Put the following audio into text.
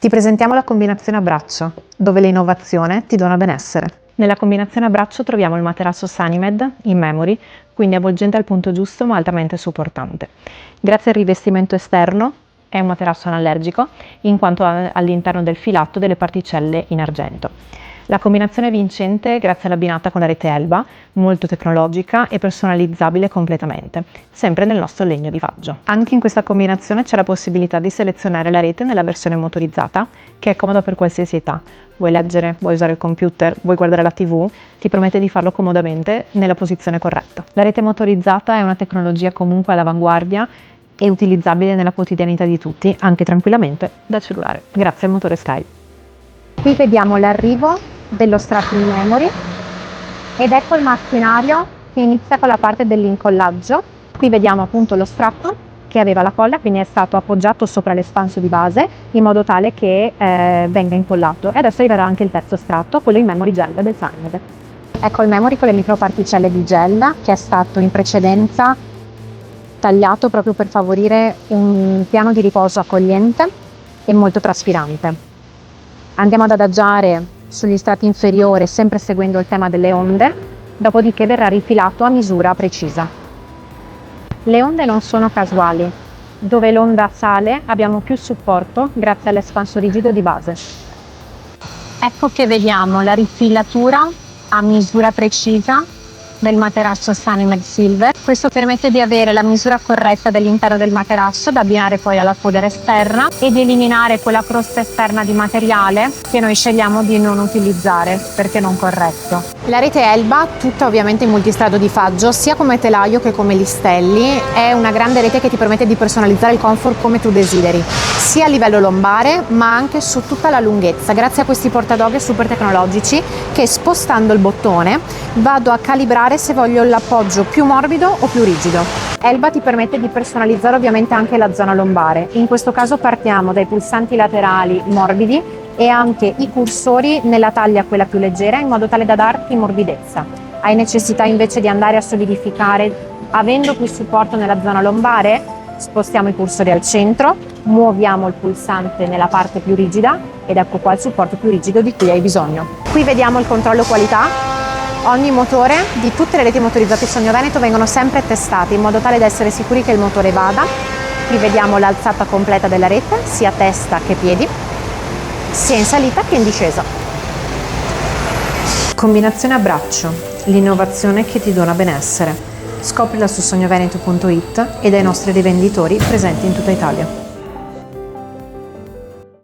Ti presentiamo la combinazione a braccio, dove l'innovazione ti dona benessere. Nella combinazione a braccio troviamo il materasso Sanimed in memory, quindi avvolgente al punto giusto ma altamente supportante. Grazie al rivestimento esterno è un materasso anallergico, in quanto ha all'interno del filato delle particelle in argento. La combinazione è vincente grazie all'abbinata con la rete Elba, molto tecnologica e personalizzabile completamente, sempre nel nostro legno di faggio. Anche in questa combinazione c'è la possibilità di selezionare la rete nella versione motorizzata, che è comoda per qualsiasi età. Vuoi leggere, vuoi usare il computer, vuoi guardare la TV, ti permette di farlo comodamente nella posizione corretta. La rete motorizzata è una tecnologia comunque all'avanguardia e utilizzabile nella quotidianità di tutti, anche tranquillamente da cellulare, grazie al motore Sky. Qui vediamo l'arrivo dello strato in memory ed ecco il macchinario che inizia con la parte dell'incollaggio. Qui vediamo appunto lo strato che aveva la colla, quindi è stato appoggiato sopra l'espanso di base in modo tale che venga incollato, e adesso arriverà anche il terzo strato, quello in memory gel del Sanimed. Ecco il memory con le microparticelle di gel che è stato in precedenza tagliato proprio per favorire un piano di riposo accogliente e molto traspirante. Andiamo ad adagiare sugli strati inferiori, sempre seguendo il tema delle onde, dopodiché verrà rifilato a misura precisa. Le onde non sono casuali, dove l'onda sale abbiamo più supporto grazie all'espanso rigido di base. Ecco che vediamo la rifilatura a misura precisa del materasso Sanimed Silver. Questo permette di avere la misura corretta dell'interno del materasso da abbinare poi alla fodera esterna e di eliminare quella crosta esterna di materiale che noi scegliamo di non utilizzare perché non corretto. La rete Elba, tutta ovviamente in multistrato di faggio, sia come telaio che come listelli, è una grande rete che ti permette di personalizzare il comfort come tu desideri, sia a livello lombare ma anche su tutta la lunghezza, grazie a questi portadoghe super tecnologici che, spostando il bottone, vado a calibrare se voglio l'appoggio più morbido o più rigido. Elba ti permette di personalizzare ovviamente anche la zona lombare. In questo caso partiamo dai pulsanti laterali morbidi e anche i cursori nella taglia quella più leggera, in modo tale da darti morbidezza. Hai necessità invece di andare a solidificare, avendo più supporto nella zona lombare, spostiamo i cursori al centro, muoviamo il pulsante nella parte più rigida ed ecco qua il supporto più rigido di cui hai bisogno. Qui vediamo il controllo qualità. Ogni motore di tutte le reti motorizzate Sogno Veneto vengono sempre testati in modo tale da essere sicuri che il motore vada. Qui vediamo l'alzata completa della rete, sia testa che piedi, sia in salita che in discesa. Combinazione a braccio, l'innovazione che ti dona benessere. Scoprila su sognoveneto.it e dai nostri rivenditori presenti in tutta Italia.